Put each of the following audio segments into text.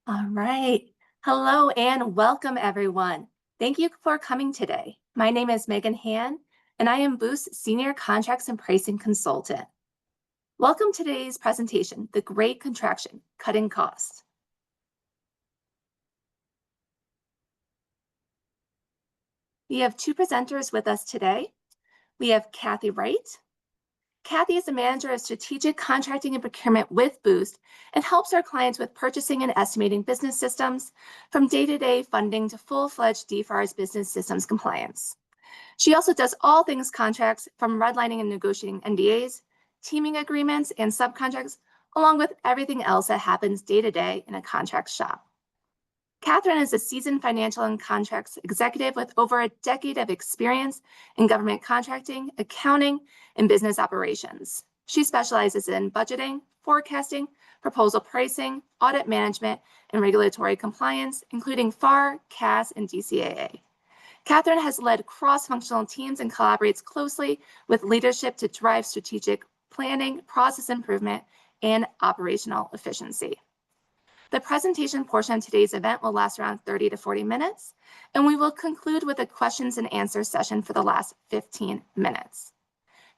All right. Hello and welcome, everyone. Thank you for coming today. My name is Megan Han, and I am Boost's Senior Contracts and Pricing Consultant. Welcome to today's presentation, The Great Contraction, Cutting Costs. We have two presenters with us today. We have Kathy Wright. Kathy is the manager of strategic contracting and procurement with Boost and helps our clients with purchasing and estimating business systems, from day-to-day funding to full-fledged DFARS business systems compliance. She also does all things contracts, from redlining and negotiating NDAs, teaming agreements, and subcontracts, along with everything else that happens day-to-day in a contract shop. Catherine is a seasoned financial and contracts executive with over a decade of experience in government contracting, accounting, and business operations. She specializes in budgeting, forecasting, proposal pricing, audit management, and regulatory compliance, including FAR, CAS, and DCAA. Catherine has led cross-functional teams and collaborates closely with leadership to drive strategic planning, process improvement, and operational efficiency. The presentation portion of today's event will last around 30 to 40 minutes, and we will conclude with a questions and answers session for the last 15 minutes.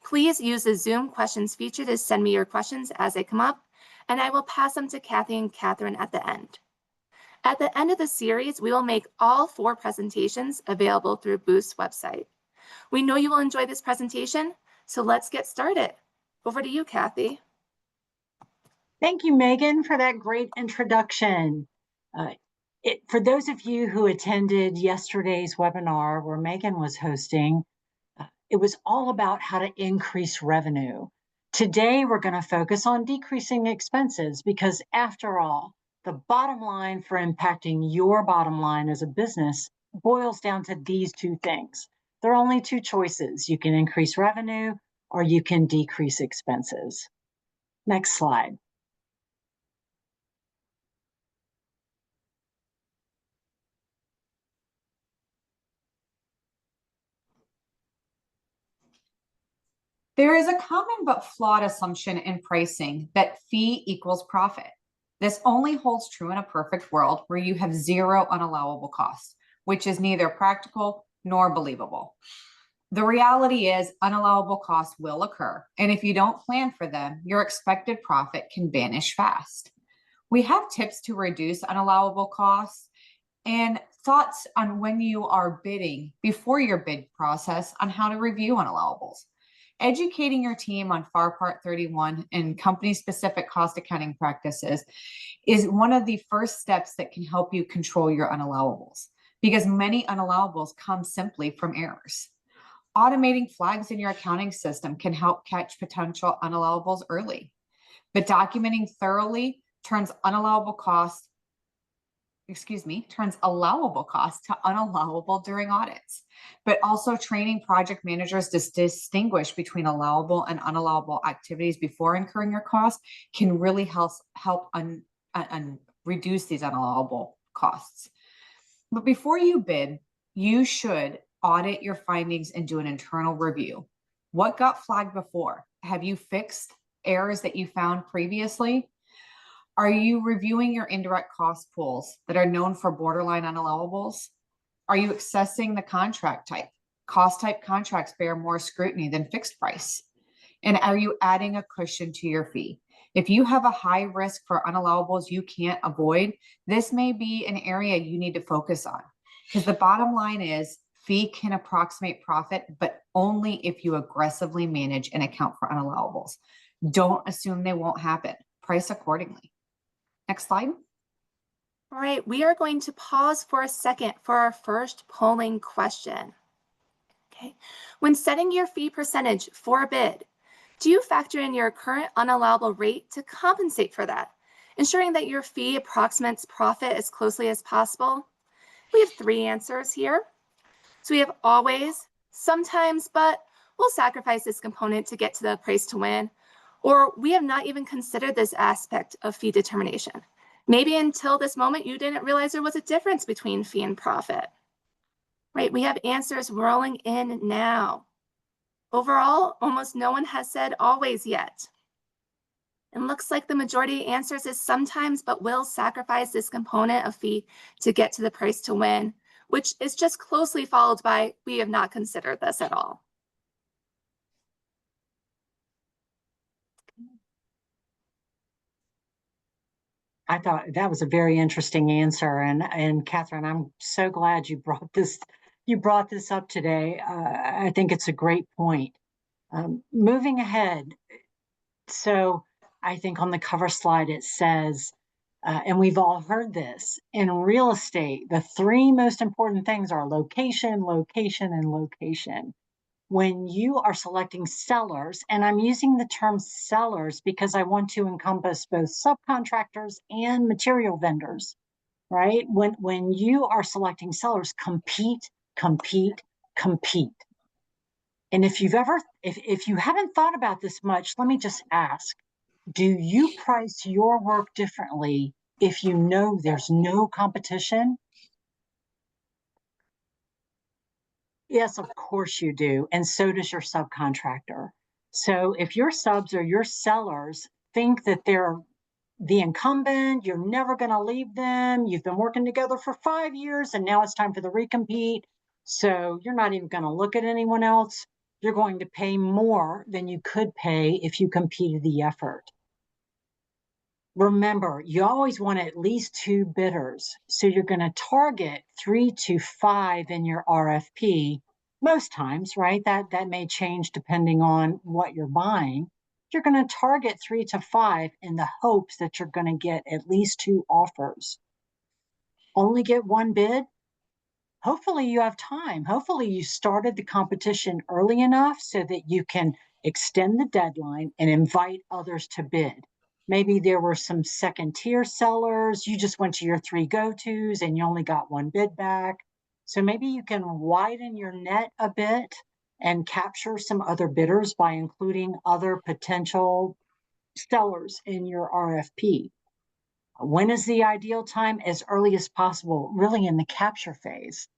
Please use the Zoom questions feature to send me your questions as they come up, and I will pass them to Kathy and Catherine at the end. At the end of the series, we will make all 4 presentations available through Boost's website. We know you will enjoy this presentation, so let's get started. Over to you, Kathy. Thank you, Megan, for that great introduction. For those of you who attended yesterday's webinar where Megan was hosting, it was all about how to increase revenue. Today, we're going to focus on decreasing expenses because, after all, the bottom line for impacting your bottom line as a business boils down to these 2 things. There are only 2 choices. You can increase revenue or you can decrease expenses. Next slide. There is a common but flawed assumption in pricing that fee equals profit. This only holds true in a perfect world where you have 0 unallowable costs, which is neither practical nor believable. The reality is unallowable costs will occur, and if you don't plan for them, your expected profit can vanish fast. We have tips to reduce unallowable costs and thoughts on when you are bidding before your bid process on how to review unallawables. Educating your team on FAR Part 31 and company-specific cost accounting practices is one of the first steps that can help you control your unallowables, because many unallowables come simply from errors. Automating flags in your accounting system can help catch potential unallowables early, but documenting thoroughly turns allowable costs to unallowable during audits. But also training project managers to distinguish between allowable and unallowable activities before incurring your costs can really help reduce these unallowable costs. But before you bid, you should audit your findings and do an internal review. What got flagged before? Have you fixed errors that you found previously? Are you reviewing your indirect cost pools that are known for borderline unallowables? Are you assessing the contract type? Cost type contracts bear more scrutiny than fixed price. And are you adding a cushion to your fee? If you have a high risk for unallowables you can't avoid, this may be an area you need to focus on, because the bottom line is fee can approximate profit, but only if you aggressively manage and account for unallowables. Don't assume they won't happen. Price accordingly. Next slide. All right, we are going to pause for a second for our first polling question. Okay, when setting your fee percentage for a bid, do you factor in your current unallowable rate to compensate for that, ensuring that your fee approximates profit as closely as possible? We have 3 answers here. So we have always, sometimes, but we'll sacrifice this component to get to the price to win, or we have not even considered this aspect of fee determination. Maybe until this moment, you didn't realize there was a difference between fee and profit. Right, we have answers rolling in now. Overall, almost no one has said always yet. And looks like the majority answers is sometimes, but will sacrifice this component of fee to get to the price to win, which is just closely followed by we have not considered this at all. I thought that was a very interesting answer, and Catherine, I'm so glad you brought this up today. I think it's a great point. Moving ahead, so I think on the cover slide it says, and we've all heard this, in real estate, the three most important things are location, location, and location. When you are selecting sellers, and I'm using the term sellers because I want to encompass both subcontractors and material vendors, right? When you are selecting sellers, compete, compete, compete. And if you haven't thought about this much, let me just ask, do you price your work differently if you know there's no competition? Yes, of course you do. And so does your subcontractor. So if your subs or your sellers think that they're the incumbent, you're never going to leave them, you've been working together for 5 years, and now it's time for the recompete. So you're not even going to look at anyone else. You're going to pay more than you could pay if you competed the effort. Remember, you always want at least 2 bidders. So you're going to target 3 to 5 in your RFP most times, right? That may change depending on what you're buying. You're going to target 3 to 5 in the hopes that you're going to get at least 2 offers. Only get 1 bid? Hopefully you have time. Hopefully you started the competition early enough so that you can extend the deadline and invite others to bid. Maybe there were some second tier sellers. You just went to your 3 go-tos and you only got 1 bid back. So maybe you can widen your net a bit and capture some other bidders by including other potential sellers in your RFP. When is the ideal time? As early as possible, really in the capture phase.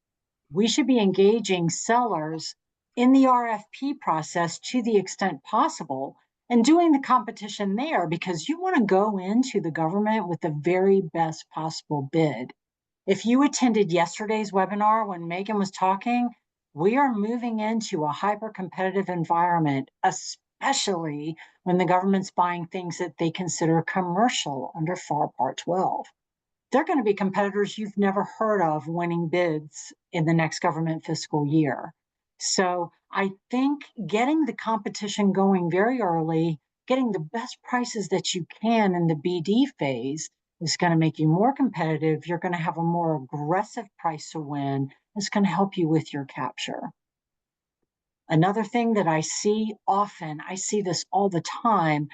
We should be engaging sellers in the RFP process to the extent possible and doing the competition there because you want to go into the government with the very best possible bid. If you attended yesterday's webinar when Megan was talking, we are moving into a hyper-competitive environment, especially when the government's buying things that they consider commercial under FAR Part 12. They're going to be competitors you've never heard of winning bids in the next government fiscal year. So I think getting the competition going very early, getting the best prices that you can in the BD phase is going to make you more competitive. You're going to have a more aggressive price to win. It's going to help you with your capture. Another thing that I see often, I see this all the time,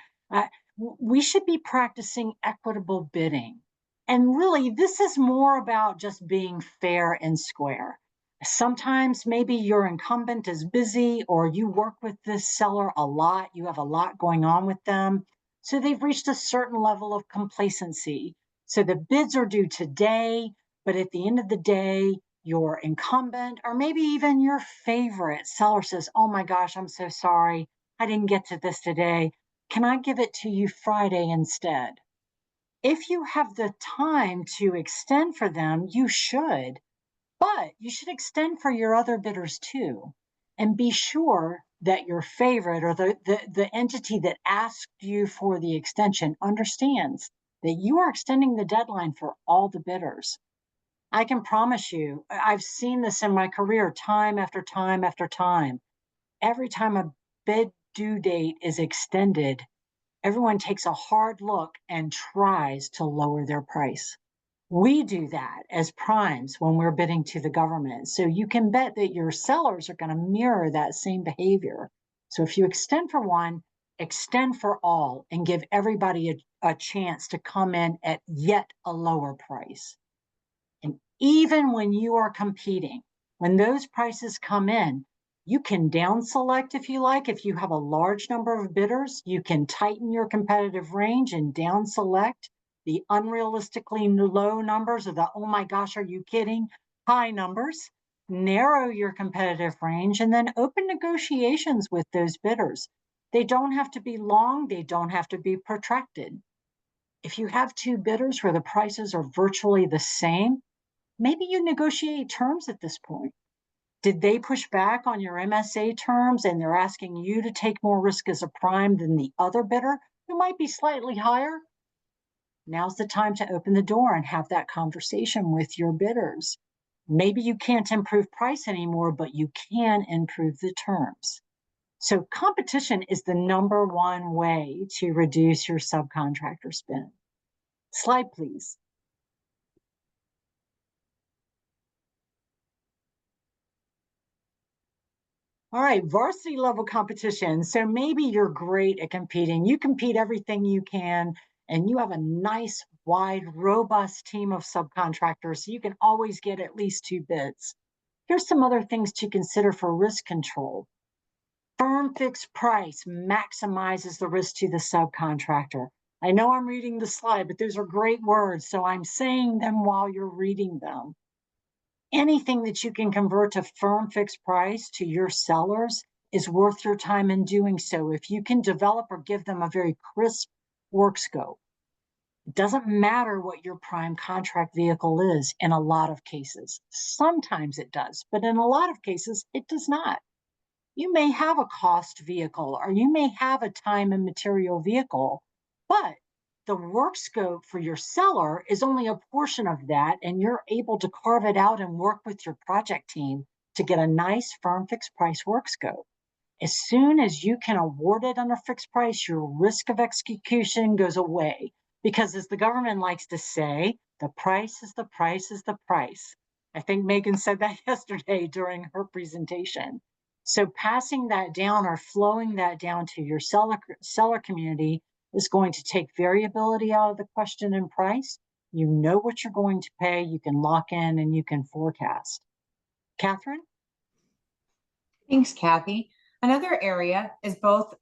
we should be practicing equitable bidding. And really, this is more about just being fair and square. Sometimes maybe your incumbent is busy or you work with this seller a lot, you have a lot going on with them. So they've reached a certain level of complacency. So the bids are due today, but at the end of the day, your incumbent or maybe even your favorite seller says, oh my gosh, I'm so sorry. I didn't get to this today. Can I give it to you Friday instead? If you have the time to extend for them, you should, but you should extend for your other bidders too. And be sure that your favorite or the entity that asked you for the extension understands that you are extending the deadline for all the bidders. I can promise you, I've seen this in my career time after time after time. Every time a bid due date is extended, everyone takes a hard look and tries to lower their price. We do that as primes when we're bidding to the government. So you can bet that your sellers are going to mirror that same behavior. So if you extend for one, extend for all and give everybody a chance to come in at yet a lower price. And even when you are competing, when those prices come in, you can down select if you like. If you have a large number of bidders, you can tighten your competitive range and down select the unrealistically low numbers or the, oh my gosh, are you kidding? High numbers. Narrow your competitive range and then open negotiations with those bidders. They don't have to be long, they don't have to be protracted. If you have two bidders where the prices are virtually the same, maybe you negotiate terms at this point. Did they push back on your MSA terms and they're asking you to take more risk as a prime than the other bidder who might be slightly higher? Now's the time to open the door and have that conversation with your bidders. Maybe you can't improve price anymore, but you can improve the terms. So competition is the number one way to reduce your subcontractor spend. Slide, please. All right, varsity level competition. So maybe you're great at competing. You compete everything you can, and you have a nice, wide, robust team of subcontractors, so you can always get at least two bids. Here's some other things to consider for risk control. Firm fixed price maximizes the risk to the subcontractor. I know I'm reading the slide, but those are great words, so I'm saying them while you're reading them. Anything that you can convert to firm fixed price to your sellers is worth your time in doing so if you can develop or give them a very crisp work scope. It doesn't matter what your prime contract vehicle is in a lot of cases. Sometimes it does, but in a lot of cases, it does not. You may have a cost vehicle or you may have a time and material vehicle, but the work scope for your seller is only a portion of that, and you're able to carve it out and work with your project team to get a nice firm fixed price work scope. As soon as you can award it under fixed price, your risk of execution goes away because, as the government likes to say, the price is the price is the price. I think Megan said that yesterday during her presentation. So passing that down or flowing that down to your seller community is going to take variability out of the question in price. You know what you're going to pay, you can lock in, and you can forecast. Catherine? Thanks, Kathy. Another area is both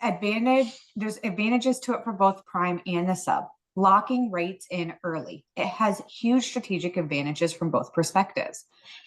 there's advantages to it for both prime and the sub. Locking rates in early. It has huge strategic advantages from both perspectives.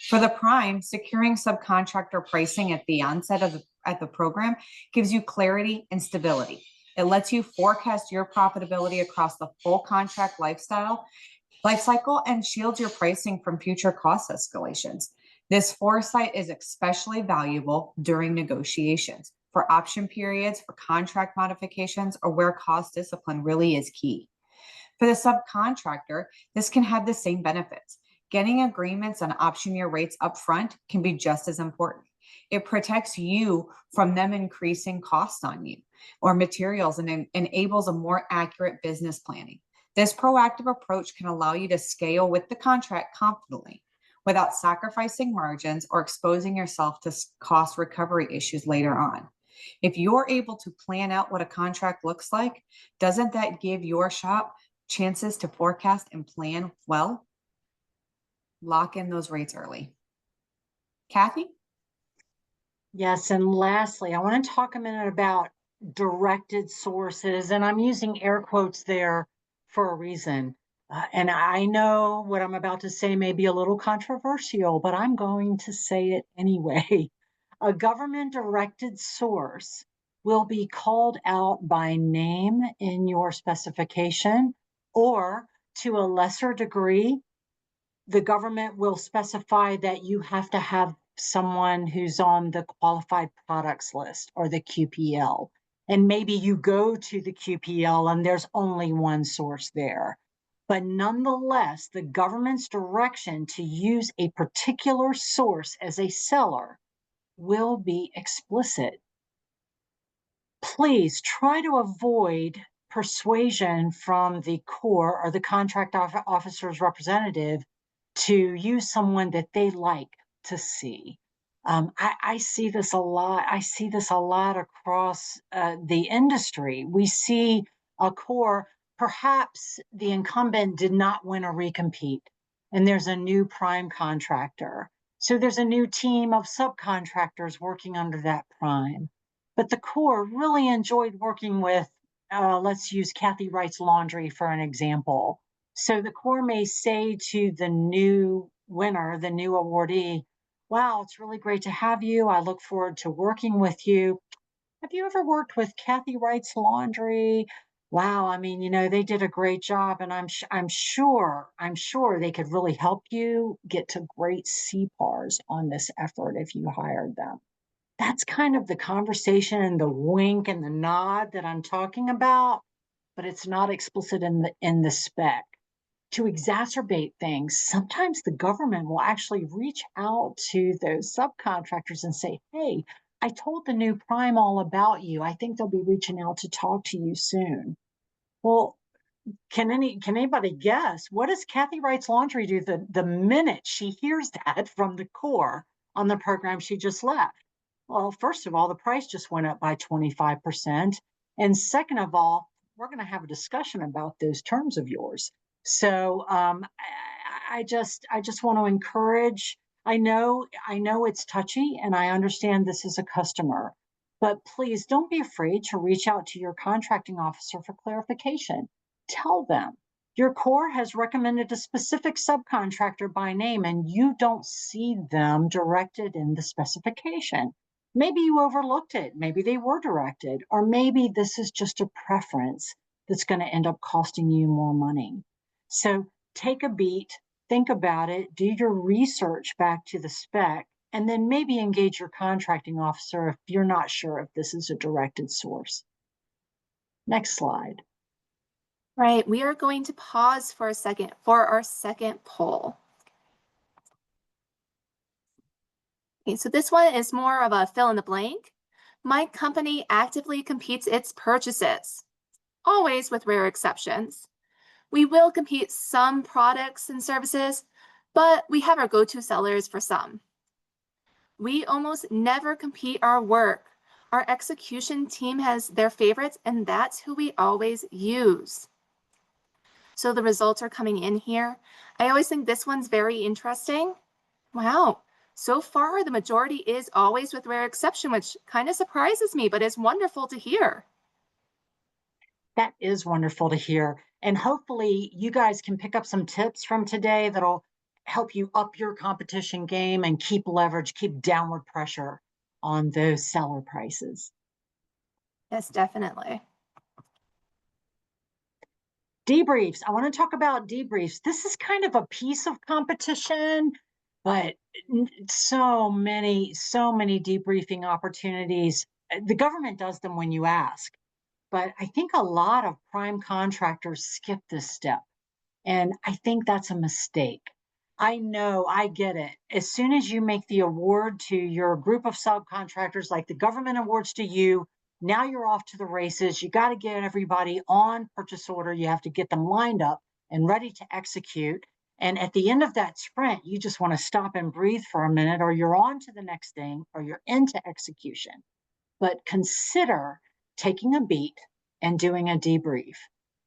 For the prime, securing subcontractor pricing at the onset of the program gives you clarity and stability. It lets you forecast your profitability across the full contract life cycle and shields your pricing from future cost escalations. This foresight is especially valuable during negotiations, for option periods, for contract modifications, or where cost discipline really is key. For the subcontractor, this can have the same benefits. Getting agreements on option year rates upfront can be just as important. It protects you from them increasing costs on you or materials and enables a more accurate business planning. This proactive approach can allow you to scale with the contract confidently without sacrificing margins or exposing yourself to cost recovery issues later on. If you're able to plan out what a contract looks like, doesn't that give your shop chances to forecast and plan well? Lock in those rates early. Kathy? Yes, and lastly, I want to talk a minute about directed sources, and I'm using air quotes there for a reason. And I know what I'm about to say may be a little controversial, but I'm going to say it anyway. A government directed source will be called out by name in your specification, or to a lesser degree, the government will specify that you have to have someone who's on the qualified products list or the QPL. And maybe you go to the QPL and there's only one source there. But nonetheless, the government's direction to use a particular source as a seller will be explicit. Please try to avoid persuasion from the Corps or the contract officer's representative to use someone that they like to see. I see this a lot. I see this a lot across the industry. We see a Corps, perhaps the incumbent did not win a recompete, and there's a new prime contractor. So there's a new team of subcontractors working under that prime. But the Corps really enjoyed working with, let's use Kathy Wright's Laundry for an example. So the Corps may say to the new winner, the new awardee, wow, it's really great to have you. I look forward to working with you. Have you ever worked with Kathy Wright's Laundry? Wow, I mean, they did a great job, and I'm sure they could really help you get to great CPARs on this effort if you hired them. That's kind of the conversation and the wink and the nod that I'm talking about, but it's not explicit in the spec. To exacerbate things, sometimes the government will actually reach out to those subcontractors and say, "Hey, I told the new prime all about you. I think they'll be reaching out to talk to you soon." Well, can anybody guess what does Kathy Wright's Laundry do the minute she hears that from the core on the program she just left? Well, first of all, the price just went up by 25%. And second of all, we're going to have a discussion about those terms of yours. So I just want to encourage. I know it's touchy, and I understand this is a customer, but please don't be afraid to reach out to your contracting officer for clarification. Tell them your core has recommended a specific subcontractor by name and you don't see them directed in the specification. Maybe you overlooked it, maybe they were directed, or maybe this is just a preference that's going to end up costing you more money. So take a beat, think about it, do your research back to the spec, and then maybe engage your contracting officer if you're not sure if this is a directed source. Next slide. Right, we are going to pause for a second for our second poll. Okay, so this one is more of a fill in the blank. My company actively competes its purchases, always with rare exceptions. We will compete some products and services, but we have our go-to sellers for some. We almost never compete our work. Our execution team has their favorites, and that's who we always use. So the results are coming in here. I always think this one's very interesting. Wow. So far, the majority is always with rare exception, which kind of surprises me, but is wonderful to hear. That is wonderful to hear. And hopefully, you guys can pick up some tips from today that'll help you up your competition game and keep leverage, keep downward pressure on those seller prices. Yes, definitely. Debriefs. I want to talk about debriefs. This is kind of a piece of competition, but so many debriefing opportunities. The government does them when you ask, but I think a lot of prime contractors skip this step. And I think that's a mistake. I know, I get it. As soon as you make the award to your group of subcontractors, like the government awards to you, now you're off to the races. You got to get everybody on purchase order. You have to get them lined up and ready to execute. And at the end of that sprint, you just want to stop and breathe for a minute, or you're on to the next thing, or you're into execution. But consider taking a beat and doing a debrief.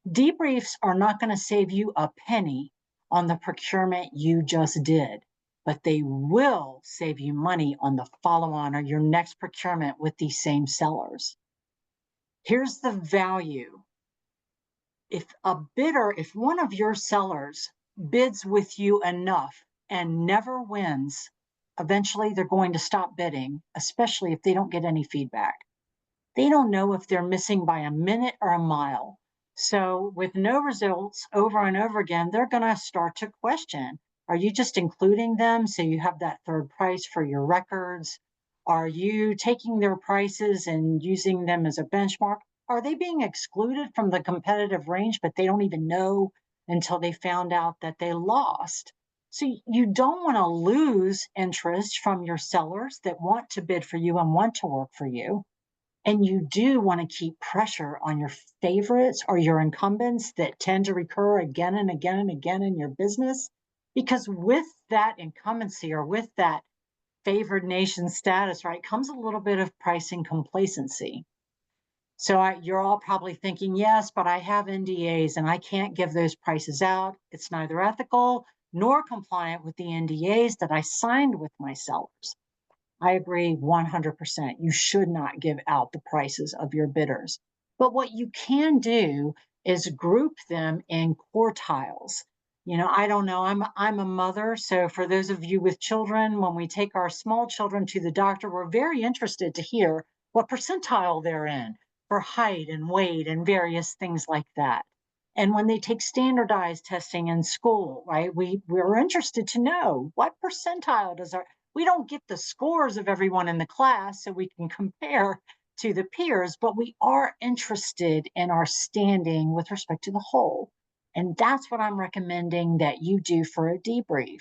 Debriefs are not going to save you a penny on the procurement you just did, but they will save you money on the follow on or your next procurement with these same sellers. Here's the value. If one of your sellers bids with you enough and never wins, eventually they're going to stop bidding, especially if they don't get any feedback. They don't know if they're missing by a minute or a mile. So with no results over and over again, they're going to start to question, are you just including them so you have that third price for your records? Are you taking their prices and using them as a benchmark? Are they being excluded from the competitive range, but they don't even know until they found out that they lost? So you don't want to lose interest from your sellers that want to bid for you and want to work for you. And you do want to keep pressure on your favorites or your incumbents that tend to recur again and again and again in your business. Because with that incumbency or with that favored nation status, right, comes a little bit of pricing complacency. So you're all probably thinking, yes, but I have NDAs and I can't give those prices out. It's neither ethical nor compliant with the NDAs that I signed with my sellers. I agree 100%. You should not give out the prices of your bidders. But what you can do is group them in quartiles. I don't know. I'm a mother, so for those of you with children, when we take our small children to the doctor, we're very interested to hear what percentile they're in for height and weight and various things like that. And when they take standardized testing in school, right, we're interested to know what percentile does we don't get the scores of everyone in the class so we can compare to the peers, but we are interested in our standing with respect to the whole. And that's what I'm recommending that you do for a debrief.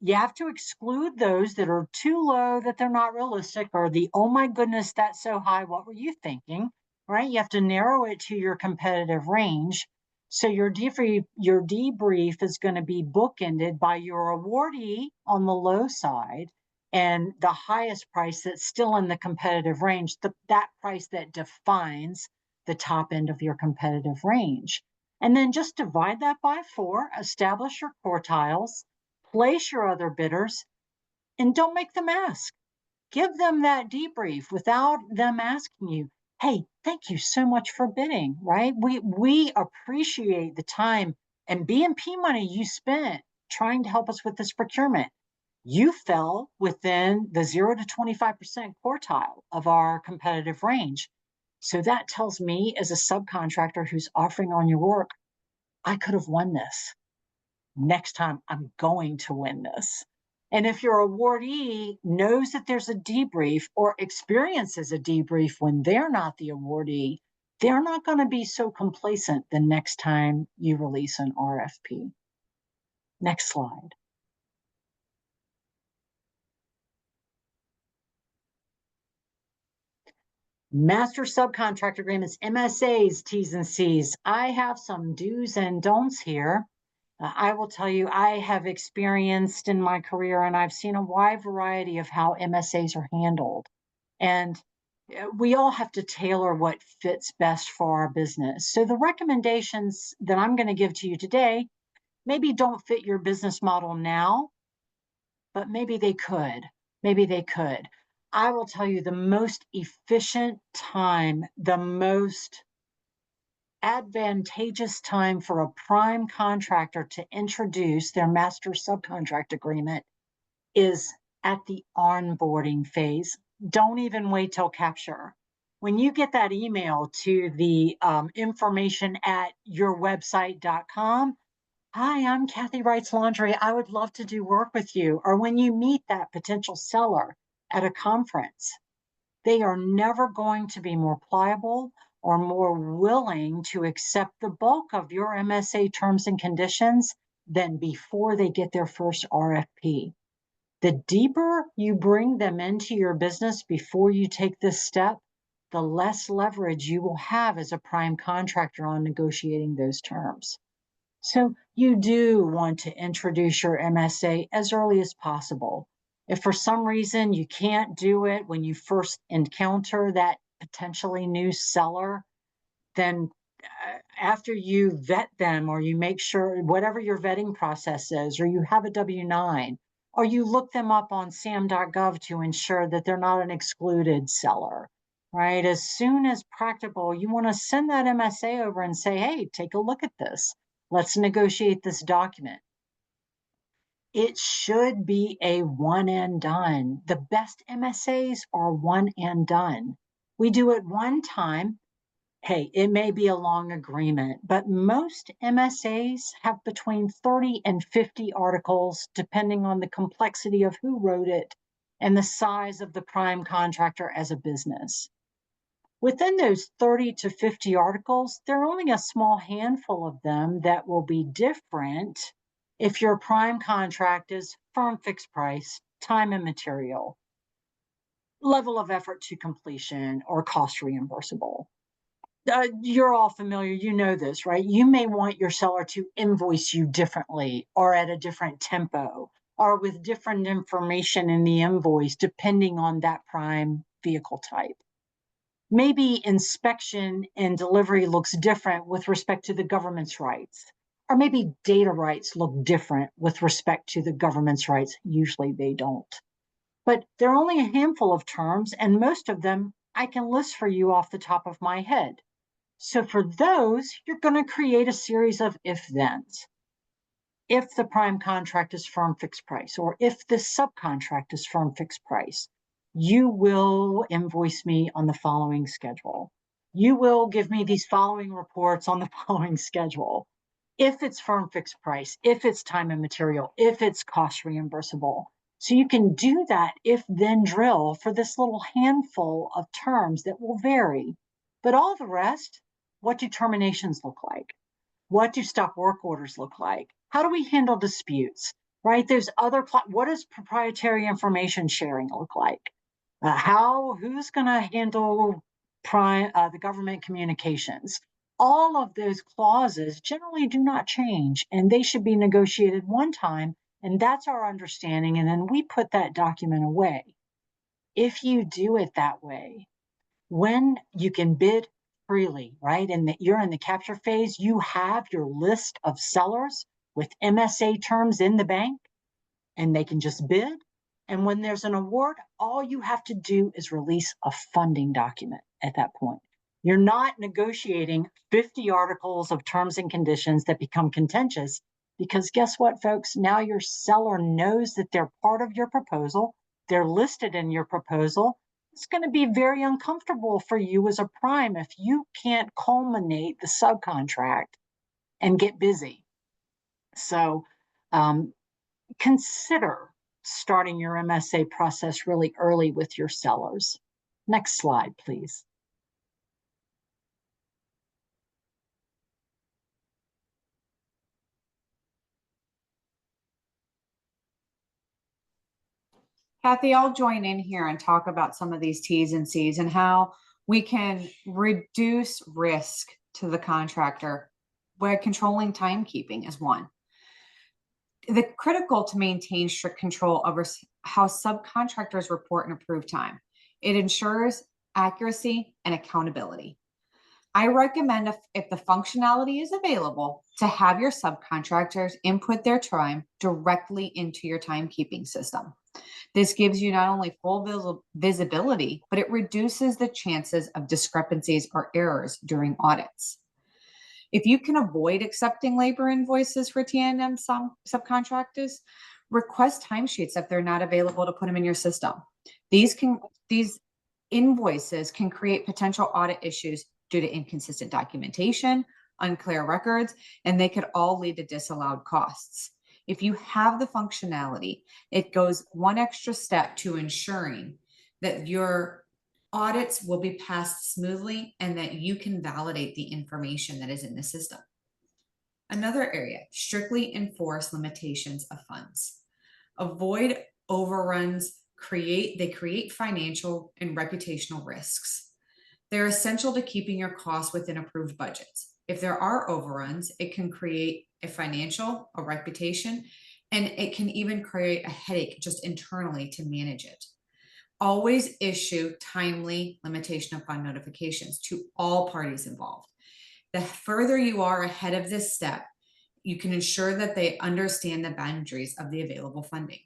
You have to exclude those that are too low, that they're not realistic, or the, oh my goodness, that's so high, what were you thinking, right? You have to narrow it to your competitive range. So your debrief is going to be bookended by your awardee on the low side and the highest price that's still in the competitive range, that price that defines the top end of your competitive range. And then just divide that by 4, establish your quartiles, place your other bidders, and don't make them ask. Give them that debrief without them asking you, hey, thank you so much for bidding, right? We appreciate the time and B&P money you spent trying to help us with this procurement. You fell within the 0 to 25% quartile of our competitive range. So that tells me, as a subcontractor who's offering on your work, I could have won this. Next time I'm going to win this. And if your awardee knows that there's a debrief or experiences a debrief when they're not the awardee, they're not going to be so complacent the next time you release an RFP. Next slide. Master subcontract agreements, MSAs, T's and C's. I have some do's and don'ts here. I will tell you, I have experienced in my career, and I've seen a wide variety of how MSAs are handled. And we all have to tailor what fits best for our business. So the recommendations that I'm going to give to you today maybe don't fit your business model now, but maybe they could. Maybe they could. I will tell you the most efficient time, the most advantageous time for a prime contractor to introduce their master subcontract agreement is at the onboarding phase. Don't even wait till capture. When you get that email to the information at yourwebsite.com, hi, I'm Kathy Wright's Laundry. I would love to do work with you. Or when you meet that potential seller at a conference, they are never going to be more pliable or more willing to accept the bulk of your MSA terms and conditions than before they get their first RFP. The deeper you bring them into your business before you take this step, the less leverage you will have as a prime contractor on negotiating those terms. So you do want to introduce your MSA as early as possible. If for some reason you can't do it when you first encounter that potentially new seller, then after you vet them, or you make sure whatever your vetting process is, or you have a W-9, or you look them up on sam.gov to ensure that they're not an excluded seller, right? As soon as practicable, you want to send that MSA over and say, hey, take a look at this. Let's negotiate this document. It should be a one and done. The best MSAs are one and done. We do it one time. Hey, it may be a long agreement, but most MSAs have between 30 and 50 articles, depending on the complexity of who wrote it and the size of the prime contractor as a business. Within those 30 to 50 articles, there are only a small handful of them that will be different if your prime contract is firm fixed price, time and material, level of effort to completion, or cost reimbursable. You're all familiar, you know this, right? You may want your seller to invoice you differently, or at a different tempo, or with different information in the invoice, depending on that prime vehicle type. Maybe inspection and delivery looks different with respect to the government's rights, or maybe data rights look different with respect to the government's rights. Usually they don't. But there are only a handful of terms, and most of them I can list for you off the top of my head. So for those, you're going to create a series of if-thens. If the prime contract is firm fixed price, or if the subcontract is firm fixed price, you will invoice me on the following schedule. You will give me these following reports on the following schedule. If it's firm fixed price, if it's time and material, if it's cost reimbursable. So you can do that if then drill for this little handful of terms that will vary. But all the rest, what do terminations look like? What do stop work orders look like? How do we handle disputes? Right? There's other, what does proprietary information sharing look like? Who's going to handle the government communications? All of those clauses generally do not change, and they should be negotiated one time, and that's our understanding, and then we put that document away. If you do it that way, when you can bid freely, right? And that you're in the capture phase, you have your list of sellers with MSA terms in the bank, and they can just bid. And when there's an award, all you have to do is release a funding document at that point. You're not negotiating 50 articles of terms and conditions that become contentious, because guess what, folks? Now your seller knows that they're part of your proposal. They're listed in your proposal. It's going to be very uncomfortable for you as a prime if you can't culminate the subcontract and get busy. So consider starting your MSA process really early with your sellers. Next slide, please. Kathy, I'll join in here and talk about some of these T's and C's and how we can reduce risk to the contractor by controlling timekeeping is one. The critical to maintain strict control over how subcontractors report and approve time. It ensures accuracy and accountability. I recommend if the functionality is available to have your subcontractors input their time directly into your timekeeping system. This gives you not only full visibility, but it reduces the chances of discrepancies or errors during audits. If you can avoid accepting labor invoices for T&M subcontractors, request timesheets if they're not available to put them in your system. These invoices can create potential audit issues due to inconsistent documentation, unclear records, and they could all lead to disallowed costs. If you have the functionality, it goes one extra step to ensuring that your audits will be passed smoothly and that you can validate the information that is in the system. Another area, strictly enforce limitations of funds. Avoid overruns, they create financial and reputational risks. They're essential to keeping your costs within approved budgets. If there are overruns, it can create a financial, a reputation, and it can even create a headache just internally to manage it. Always issue timely limitation of fund notifications to all parties involved. The further you are ahead of this step, you can ensure that they understand the boundaries of the available funding.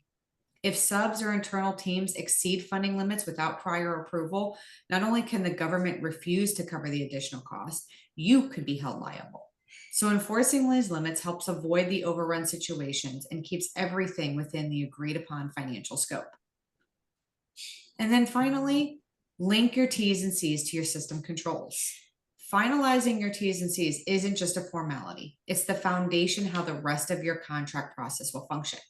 If subs or internal teams exceed funding limits without prior approval, not only can the government refuse to cover the additional costs, you could be held liable. So enforcing these limits helps avoid the overrun situations and keeps everything within the agreed upon financial scope. And then finally, link your T's and C's to your system controls. Finalizing your T's and C's isn't just a formality. It's the foundation how the rest of your contract process will function.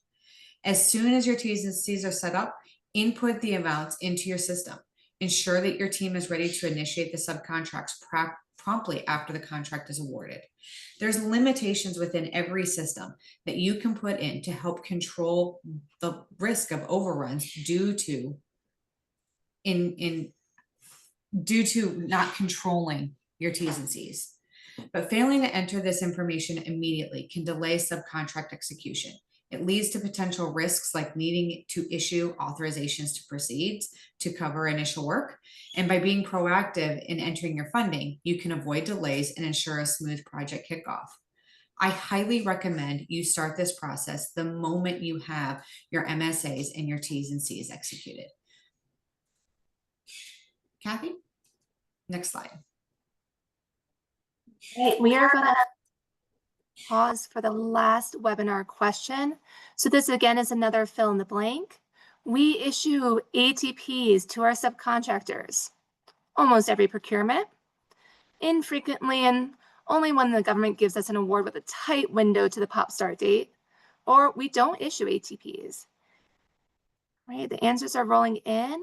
As soon as your T's and C's are set up, input the amounts into your system. Ensure that your team is ready to initiate the subcontracts promptly after the contract is awarded. There's limitations within every system that you can put in to help control the risk of overruns due to not controlling your T's and C's. But failing to enter this information immediately can delay subcontract execution. It leads to potential risks like needing to issue authorizations to proceed to cover initial work. And by being proactive in entering your funding, you can avoid delays and ensure a smooth project kickoff. I highly recommend you start this process the moment you have your MSAs and your T's and C's executed. Kathy, next slide. Right, we are going to pause for the last webinar question. So this again is another fill in the blank. We issue ATPs to our subcontractors almost every procurement, infrequently and only when the government gives us an award with a tight window to the POP start date, or we don't issue ATPs. Right? The answers are rolling in.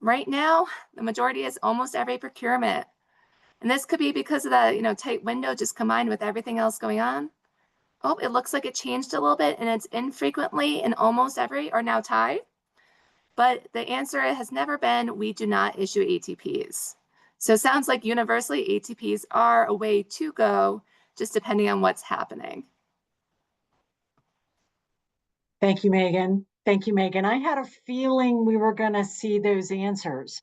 Right now, the majority is almost every procurement. And this could be because of the tight window just combined with everything else going on. Oh, it looks like it changed a little bit and it's infrequently and almost every are now tied. But the answer has never been we do not issue ATPs. So it sounds like universally ATPs are a way to go, just depending on what's happening. Thank you, Megan. Thank you, Megan. I had a feeling we were going to see those answers.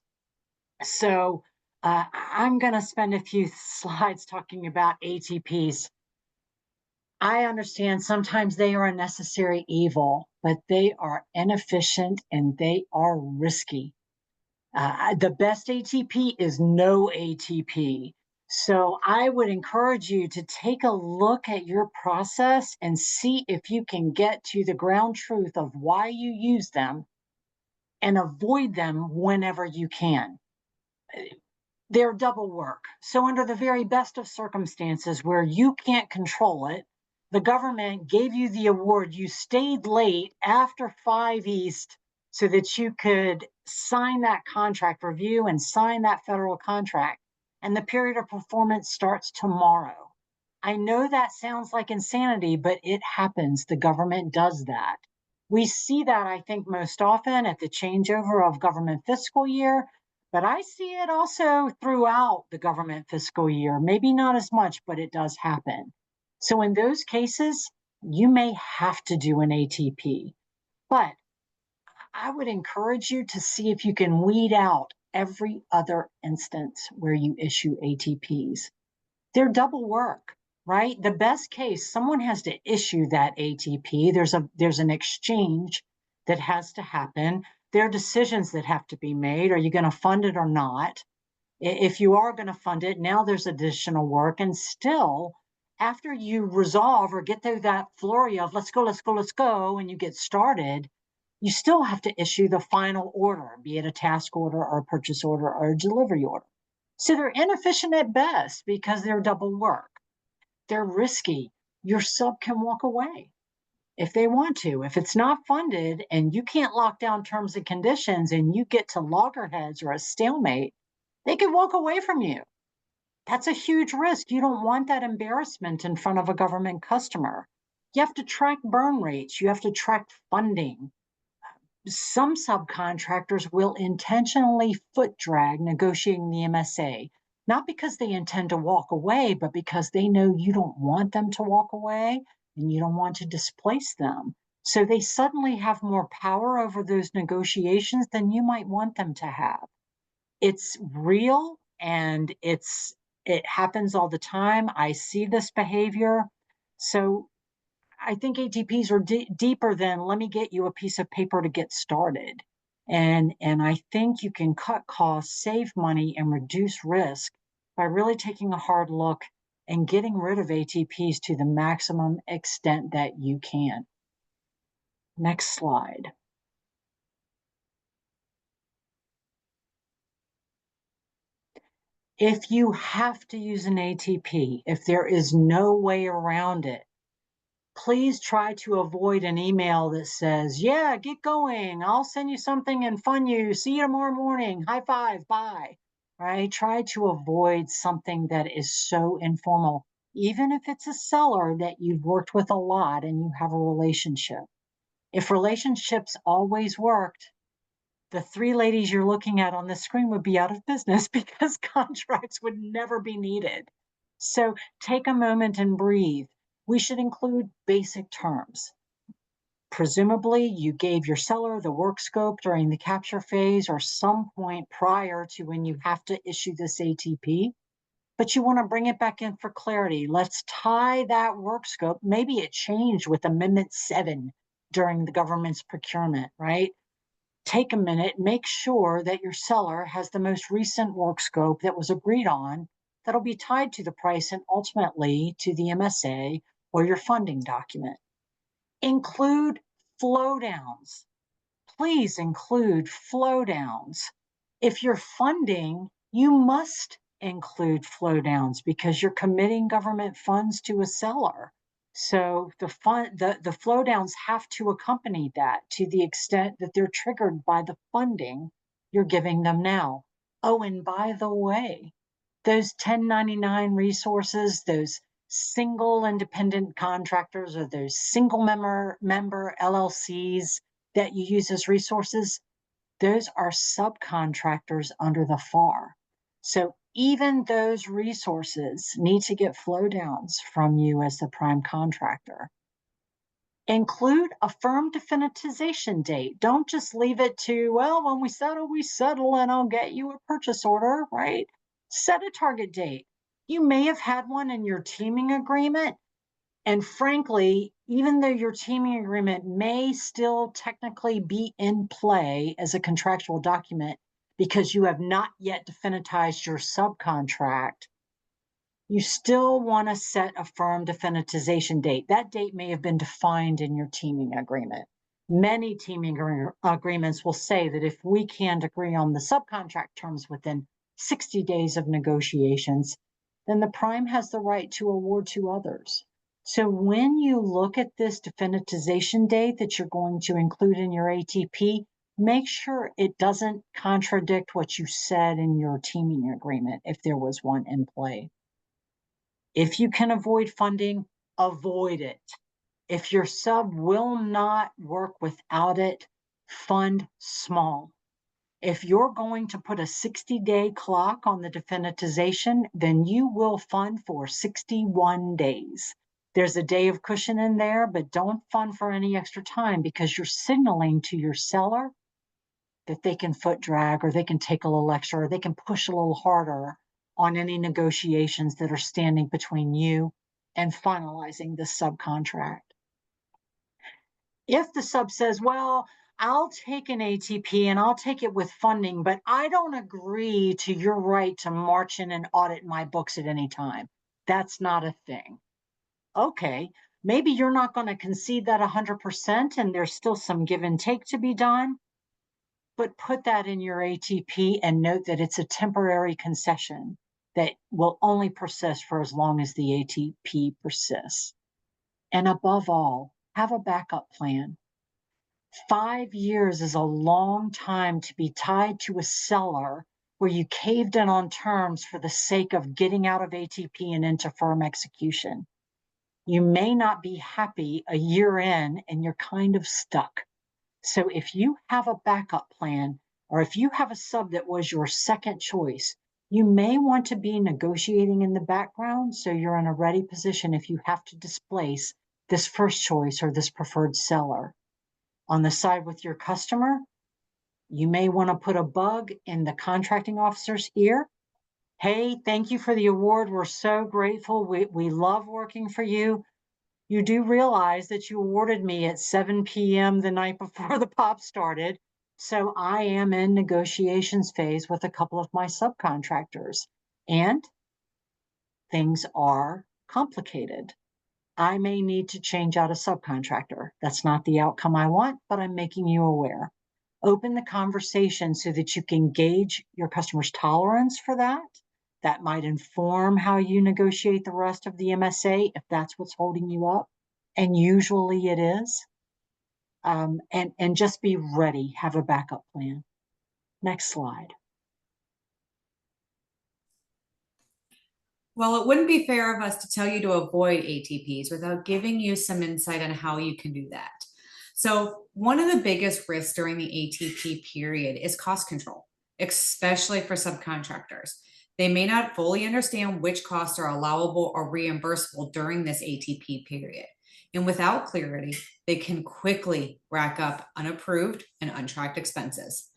So I'm going to spend a few slides talking about ATPs. I understand sometimes they are a necessary evil, but they are inefficient and they are risky. The best ATP is no ATP. So I would encourage you to take a look at your process and see if you can get to the ground truth of why you use them and avoid them whenever you can. They're double work. So under the very best of circumstances where you can't control it, the government gave you the award, you stayed late after 5 East so that you could sign that contract review and sign that federal contract. And the period of performance starts tomorrow. I know that sounds like insanity, but it happens. The government does that. We see that, I think, most often at the changeover of government fiscal year, but I see it also throughout the government fiscal year. Maybe not as much, but it does happen. So in those cases, you may have to do an ATP. But I would encourage you to see if you can weed out every other instance where you issue ATPs. They're double work, right? The best case, someone has to issue that ATP. There's an exchange that has to happen. There are decisions that have to be made. Are you going to fund it or not? If you are going to fund it, now there's additional work. And still, after you resolve or get through that flurry of let's go, and you get started, you still have to issue the final order, be it a task order or a purchase order or a delivery order. So they're inefficient at best because they're double work. They're risky. Your sub can walk away if they want to. If it's not funded and you can't lock down terms and conditions and you get to loggerheads or a stalemate, they could walk away from you. That's a huge risk. You don't want that embarrassment in front of a government customer. You have to track burn rates. You have to track funding. Some subcontractors will intentionally foot drag negotiating the MSA, not because they intend to walk away, but because they know you don't want them to walk away and you don't want to displace them. So they suddenly have more power over those negotiations than you might want them to have. It's real and it happens all the time. I see this behavior. So I think ATPs are deeper than let me get you a piece of paper to get started. And I think you can cut costs, save money, and reduce risk by really taking a hard look and getting rid of ATPs to the maximum extent that you can. Next slide. If you have to use an ATP, if there is no way around it, please try to avoid an email that says, yeah, get going. I'll send you something and fund you. See you tomorrow morning. High five. Bye. Right? Try to avoid something that is so informal, even if it's a seller that you've worked with a lot and you have a relationship. If relationships always worked, the 3 ladies you're looking at on the screen would be out of business because contracts would never be needed. So take a moment and breathe. We should include basic terms. Presumably, you gave your seller the work scope during the capture phase or some point prior to when you have to issue this ATP, but you want to bring it back in for clarity. Let's tie that work scope. Maybe it changed with Amendment 7 during the government's procurement, right? Take a minute, make sure that your seller has the most recent work scope that was agreed on that'll be tied to the price and ultimately to the MSA or your funding document. Include flow downs. please include flow downs. If you're funding, you must include flow downs because you're committing government funds to a seller. So the flow downs have to accompany that to the extent that they're triggered by the funding you're giving them now. Oh, and by the way, those 1099 resources, those single independent contractors or those single member LLCs that you use as resources, those are subcontractors under the FAR. So even those resources need to get flow downs from you as the prime contractor. Include a firm definitization date. Don't just leave it to, well, when we settle, and I'll get you a purchase order, right? Set a target date. You may have had one in your teaming agreement. And frankly, even though your teaming agreement may still technically be in play as a contractual document because you have not yet definitized your subcontract, you still want to set a firm definitization date. That date may have been defined in your teaming agreement. Many teaming agreements will say that if we can't agree on the subcontract terms within 60 days of negotiations, then the prime has the right to award to others. So when you look at this definitization date that you're going to include in your ATP, make sure it doesn't contradict what you said in your teaming agreement if there was one in play. If you can avoid funding, avoid it. If your sub will not work without it, fund small. If you're going to put a 60-day clock on the definitization, then you will fund for 61 days. There's a day of cushion in there, but don't fund for any extra time because you're signaling to your seller that they can foot drag or they can take a little extra or they can push a little harder on any negotiations that are standing between you and finalizing the subcontract. If the sub says, well, I'll take an ATP and I'll take it with funding, but I don't agree to your right to march in and audit my books at any time. That's not a thing. Okay, maybe you're not going to concede that 100% and there's still some give and take to be done, but put that in your ATP and note that it's a temporary concession that will only persist for as long as the ATP persists. And above all, have a backup plan. 5 years is a long time to be tied to a seller where you caved in on terms for the sake of getting out of ATP and into firm execution. You may not be happy a year in and you're kind of stuck. So if you have a backup plan, or if you have a sub that was your second choice, you may want to be negotiating in the background so you're in a ready position if you have to displace this first choice or this preferred seller. On the side with your customer, you may want to put a bug in the contracting officer's ear. Hey, thank you for the award. We're so grateful. We love working for you. You do realize that you awarded me at 7 p.m. the night before the pop started. So I am in negotiations phase with a couple of my subcontractors, and things are complicated. I may need to change out a subcontractor. That's not the outcome I want, but I'm making you aware. Open the conversation so that you can gauge your customer's tolerance for that. That might inform how you negotiate the rest of the MSA if that's what's holding you up. And usually it is. And just be ready, have a backup plan. Next slide. Well, it wouldn't be fair of us to tell you to avoid ATPs without giving you some insight on how you can do that. So one of the biggest risks during the ATP period is cost control, especially for subcontractors. They may not fully understand which costs are allowable or reimbursable during this ATP period. And without clarity, they can quickly rack up unapproved and untracked expenses.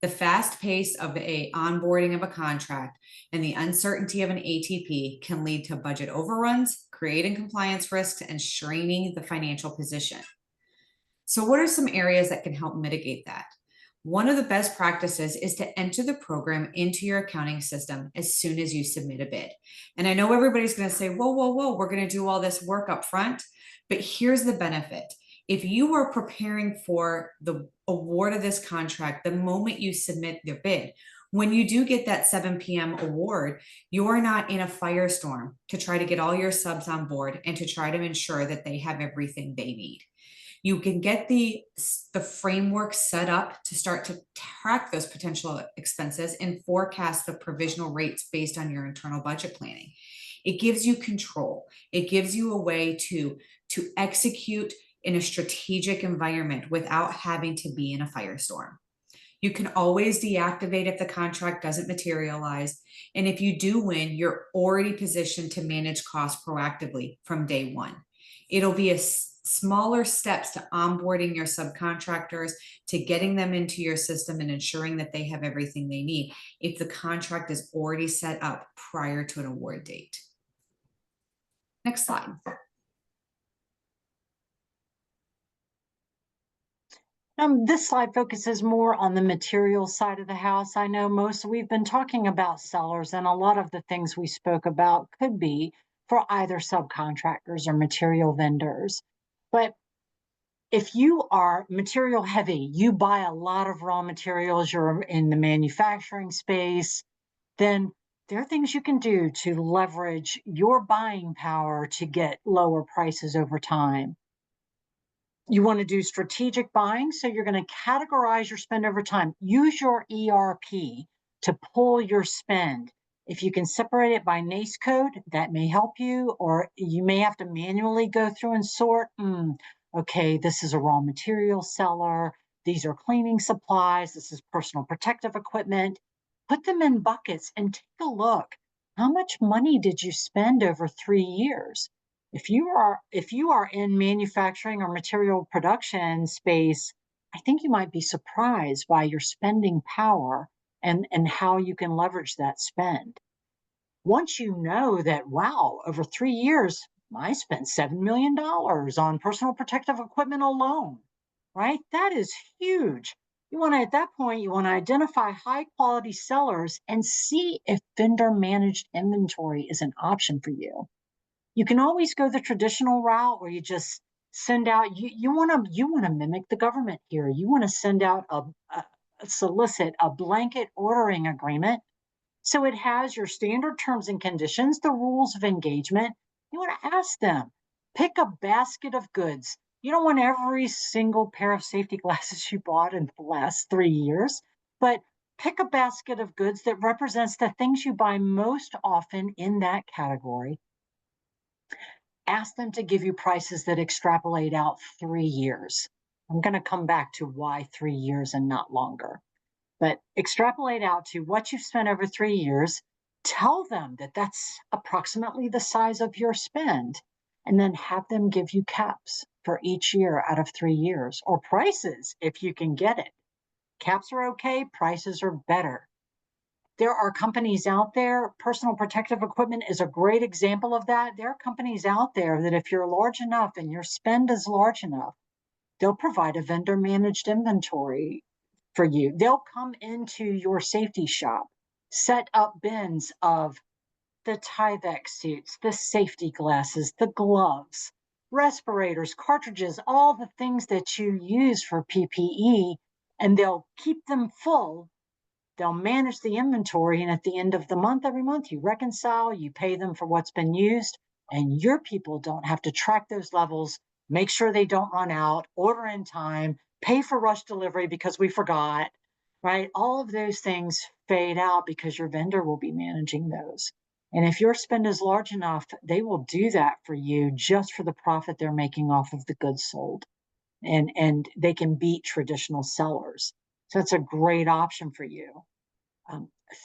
The fast pace of a onboarding of a contract and the uncertainty of an ATP can lead to budget overruns, creating compliance risks, and straining the financial position. So what are some areas that can help mitigate that? One of the best practices is to enter the program into your accounting system as soon as you submit a bid. And I know everybody's going to say, whoa, we're going to do all this work up front. But here's the benefit. If you are preparing for the award of this contract the moment you submit the bid, when you do get that 7 p.m. award, you're not in a firestorm to try to get all your subs on board and to try to ensure that they have everything they need. You can get the framework set up to start to track those potential expenses and forecast the provisional rates based on your internal budget planning. It gives you control. It gives you a way to execute in a strategic environment without having to be in a firestorm. You can always deactivate if the contract doesn't materialize. And if you do win, you're already positioned to manage costs proactively from day one. It'll be a smaller steps to onboarding your subcontractors, to getting them into your system and ensuring that they have everything they need if the contract is already set up prior to an award date. Next slide. This slide focuses more on the material side of the house. I know we've been talking about sellers, and a lot of the things we spoke about could be for either subcontractors or material vendors. But if you are material heavy, you buy a lot of raw materials, you're in the manufacturing space, then there are things you can do to leverage your buying power to get lower prices over time. You want to do strategic buying, so you're going to categorize your spend over time. Use your ERP to pull your spend. If you can separate it by NACE code, that may help you, or you may have to manually go through and sort. Okay, this is a raw material seller. These are cleaning supplies. This is personal protective equipment. Put them in buckets and take a look. How much money did you spend over 3 years? If you are in manufacturing or material production space, I think you might be surprised by your spending power and how you can leverage that spend. Once you know that, wow, over 3 years, I spent $7 million on personal protective equipment alone, right? That is huge. At that point, you want to identify high quality sellers and see if vendor managed inventory is an option for you. You can always go the traditional route where you just send out, you want to mimic the government here. You want to send out solicit a blanket ordering agreement. So it has your standard terms and conditions, the rules of engagement. You want to ask them, pick a basket of goods. You don't want every single pair of safety glasses you bought in the last 3 years, but pick a basket of goods that represents the things you buy most often in that category. Ask them to give you prices that extrapolate out 3 years. I'm going to come back to why 3 years and not longer. But extrapolate out to what you've spent over 3 years. Tell them that that's approximately the size of your spend, and then have them give you caps for each year out of 3 years, or prices if you can get it. Caps are okay, prices are better. There are companies out there, personal protective equipment is a great example of that. There are companies out there that if you're large enough and your spend is large enough, they'll provide a vendor managed inventory for you. They'll come into your safety shop, set up bins of the Tyvek suits, the safety glasses, the gloves, respirators, cartridges, all the things that you use for PPE, and they'll keep them full. They'll manage the inventory, and at the end of the month, every month, you reconcile, you pay them for what's been used, and your people don't have to track those levels, make sure they don't run out, order in time, pay for rush delivery because we forgot, right? All of those things fade out because your vendor will be managing those. And if your spend is large enough, they will do that for you just for the profit they're making off of the goods sold. And they can beat traditional sellers. So it's a great option for you.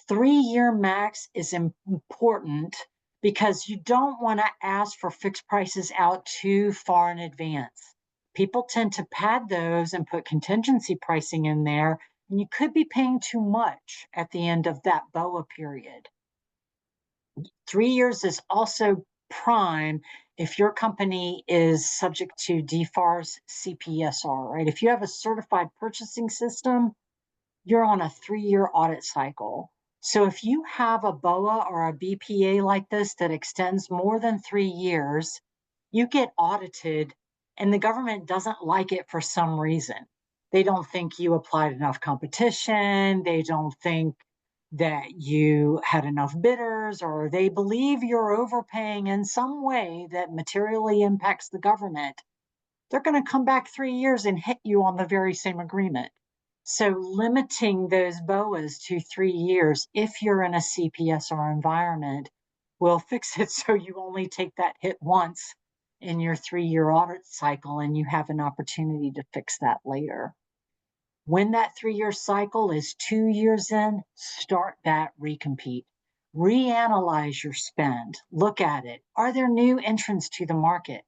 3-year max is important because you don't want to ask for fixed prices out too far in advance. People tend to pad those and put contingency pricing in there, and you could be paying too much at the end of that BOA period. 3 years is also prime if your company is subject to DFARS CPSR, right? If you have a certified purchasing system, you're on a 3-year audit cycle. So if you have a BOA or a BPA like this that extends more than 3 years, you get audited and the government doesn't like it for some reason. They don't think you applied enough competition. They don't think that you had enough bidders, or they believe you're overpaying in some way that materially impacts the government. They're going to come back 3 years and hit you on the very same agreement. So limiting those BOAs to 3 years, if you're in a CPSR environment, will fix it so you only take that hit once in your 3-year audit cycle, and you have an opportunity to fix that later. When that 3-year cycle is 2 years in, start that recompete. Reanalyze your spend. Look at it. Are there new entrants to the market?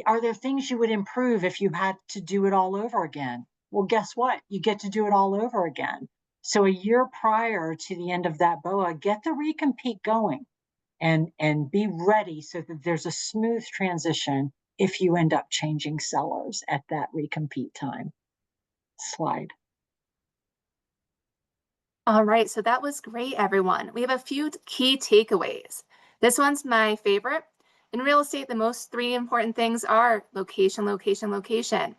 Are there things you would improve if you had to do it all over again? Well, guess what? You get to do it all over again. So a year prior to the end of that BOA, get the recompete going and be ready so that there's a smooth transition if you end up changing sellers at that recompete time. Slide. All right, so that was great, everyone. We have a few key takeaways. This one's my favorite. In real estate, the most 3 important things are location, location, location.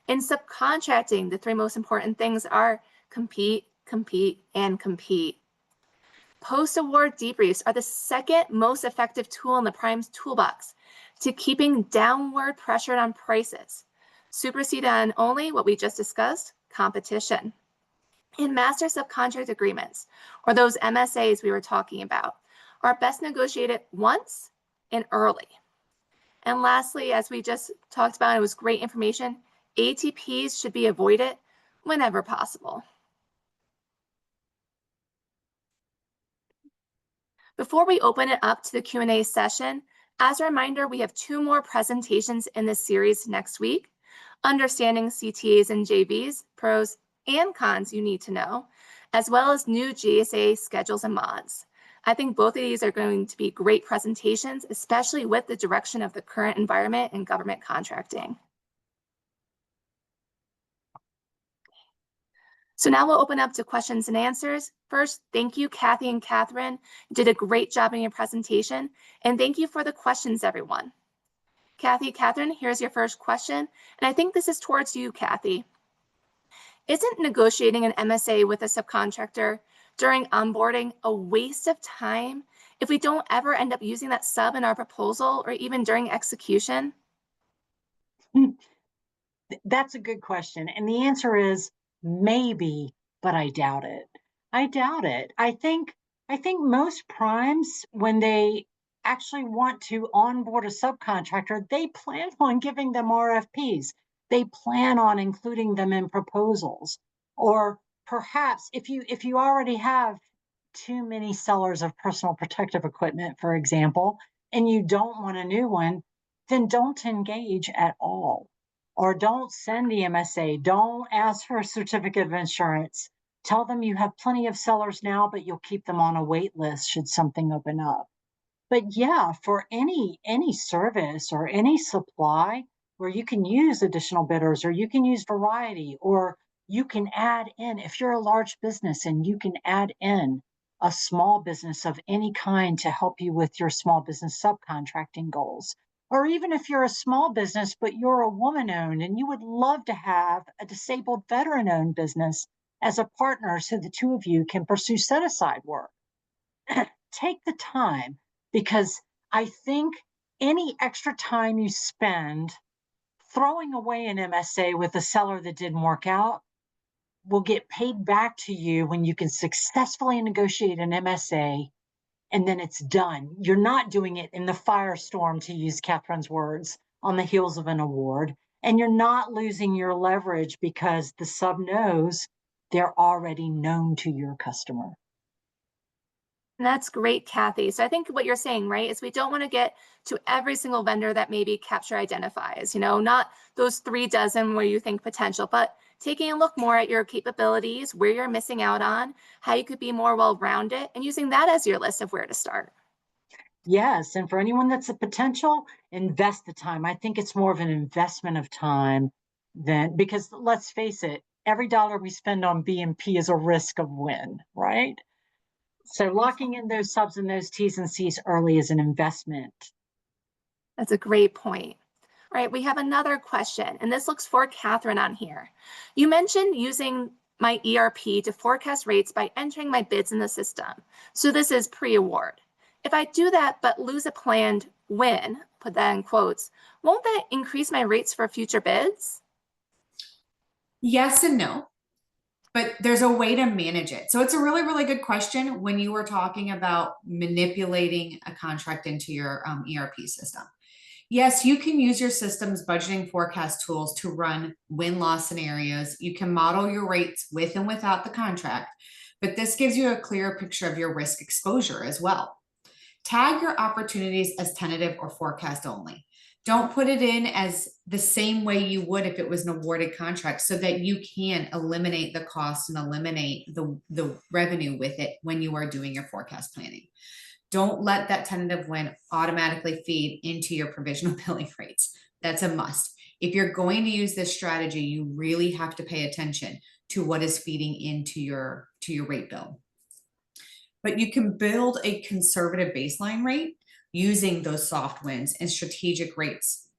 In subcontracting, the 3 most important things are compete, compete, and compete. Post-award debriefs are the second most effective tool in the Prime's toolbox to keeping downward pressure on prices. Supersede on only what we just discussed, competition. In master subcontract agreements, or those MSAs we were talking about, are best negotiated once and early. And lastly, as we just talked about, it was great information, ATPs should be avoided whenever possible. Before we open it up to the Q&A session, as a reminder, we have 2 more presentations in this series next week, Understanding CTAs and JVs, pros and cons you need to know, as well as new GSA schedules and mods. I think both of these are going to be great presentations, especially with the direction of the current environment in government contracting. So now we'll open up to questions and answers. First, thank you, Kathy and Catherine. You did a great job in your presentation. And thank you for the questions, everyone. Kathy, Catherine, here's your first question. And I think this is towards you, Kathy. Isn't negotiating an MSA with a subcontractor during onboarding a waste of time if we don't ever end up using that sub in our proposal or even during execution? That's a good question. And the answer is maybe, but I doubt it. I doubt it. I think most primes, when they actually want to onboard a subcontractor, they plan on giving them RFPs. They plan on including them in proposals. Or perhaps if you already have too many sellers of personal protective equipment, for example, and you don't want a new one, then don't engage at all. Or don't send the MSA. Don't ask for a certificate of insurance. Tell them you have plenty of sellers now, but you'll keep them on a wait list should something open up. But yeah, for any service or any supply where you can use additional bidders, or you can use variety, or you can add in, if you're a large business and you can add in a small business of any kind to help you with your small business subcontracting goals. Or even if you're a small business, but you're a woman-owned and you would love to have a disabled veteran-owned business as a partner so the 2 of you can pursue set-aside work. Take the time, because I think any extra time you spend throwing away an MSA with a seller that didn't work out will get paid back to you when you can successfully negotiate an MSA and then it's done. You're not doing it in the firestorm, to use Catherine's words, on the heels of an award. And you're not losing your leverage because the sub knows they're already known to your customer. That's great, Kathy. So I think what you're saying, right, is we don't want to get to every single vendor that maybe Capture identifies, not those 3 dozen where you think potential, but taking a look more at your capabilities, where you're missing out on, how you could be more well-rounded, and using that as your list of where to start. Yes, and for anyone that's a potential, invest the time. I think it's more of an investment of time than, because let's face it, every dollar we spend on B&P is a risk of win, right? So locking in those subs and those T's and C's early is an investment. That's a great point. All right, we have another question, and this looks for Catherine on here. You mentioned using my ERP to forecast rates by entering my bids in the system. So this is pre-award. If I do that but lose a planned win, put that in quotes, won't that increase my rates for future bids? Yes and no, but there's a way to manage it. So it's a really, really good question when you were talking about manipulating a contract into your ERP system. Yes, you can use your system's budgeting forecast tools to run win-loss scenarios. You can model your rates with and without the contract, but this gives you a clearer picture of your risk exposure as well. Tag your opportunities as tentative or forecast only. Don't put it in as the same way you would if it was an awarded contract, so that you can eliminate the cost and eliminate the revenue with it when you are doing your forecast planning. Don't let that tentative win automatically feed into your provisional billing rates. That's a must. If you're going to use this strategy, you really have to pay attention to what is feeding into your rate bill. But you can build a conservative baseline rate using those soft wins and strategic rates.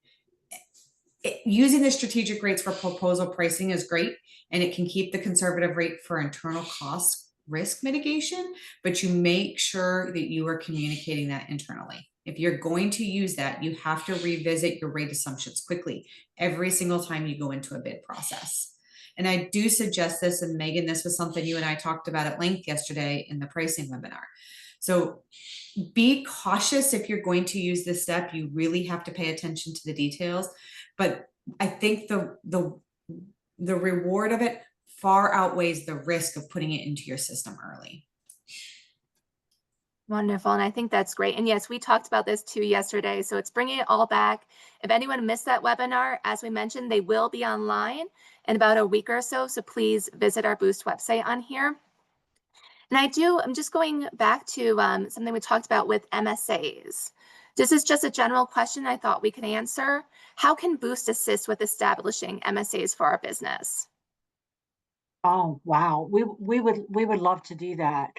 Using the strategic rates for proposal pricing is great, and it can keep the conservative rate for internal cost risk mitigation, but you make sure that you are communicating that internally. If you're going to use that, you have to revisit your rate assumptions quickly every single time you go into a bid process. And I do suggest this, and Megan, this was something you and I talked about at length yesterday in the pricing webinar. So be cautious if you're going to use this step. You really have to pay attention to the details, but I think the reward of it far outweighs the risk of putting it into your system early. Wonderful. And I think that's great. And yes, we talked about this too yesterday. So it's bringing it all back. If anyone missed that webinar, as we mentioned, they will be online in about a week or so. So please visit our Boost website on here. And I'm just going back to something we talked about with MSAs. This is just a general question I thought we could answer. How can Boost assist with establishing MSAs for our business? Oh, wow. We would love to do that.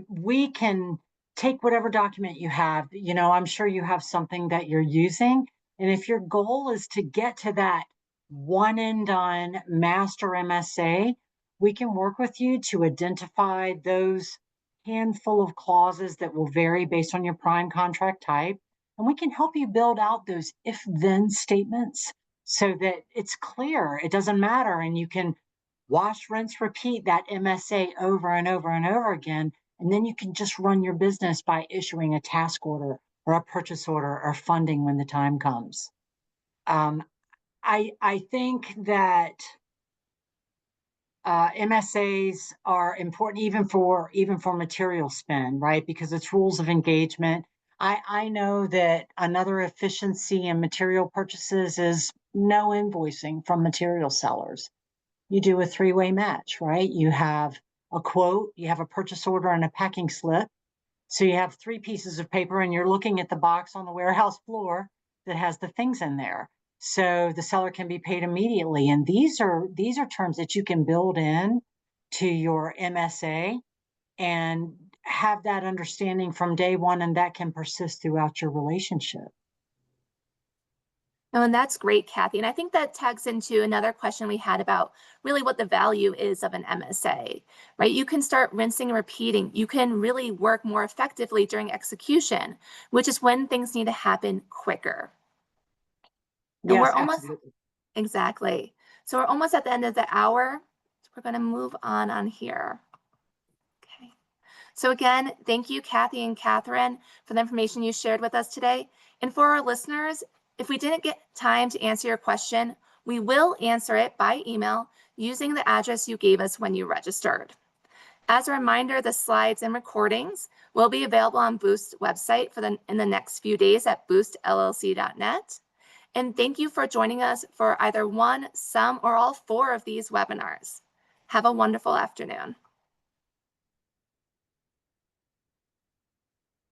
We can take whatever document you have. You know, I'm sure you have something that you're using. And if your goal is to get to that one and done master MSA, we can work with you to identify those handful of clauses that will vary based on your prime contract type. And we can help you build out those if-then statements so that it's clear, it doesn't matter, and you can wash, rinse, repeat that MSA over and over and over again. And then you can just run your business by issuing a task order or a purchase order or funding when the time comes. I think that MSAs are important even for material spend, right? Because it's rules of engagement. I know that another efficiency in material purchases is no invoicing from material sellers. You do a three-way match, right? You have a quote, you have a purchase order, and a packing slip. So you have 3 pieces of paper, and you're looking at the box on the warehouse floor that has the things in there. So the seller can be paid immediately. And these are terms that you can build in to your MSA and have that understanding from day one, and that can persist throughout your relationship. Oh, and that's great, Kathy. And I think that tags into another question we had about really what the value is of an MSA, right? You can start rinsing and repeating. You can really work more effectively during execution, which is when things need to happen quicker. And Yes, we're almost, absolutely. exactly. So we're almost at the end of the hour. So we're going to move on here. Okay. So again, thank you, Kathy and Catherine, for the information you shared with us today. And for our listeners, if we didn't get time to answer your question, we will answer it by email using the address you gave us when you registered. As a reminder, the slides and recordings will be available on Boost's website in the next few days at boostllc.net. And thank you for joining us for either one, some, or all 4 of these webinars. Have a wonderful afternoon.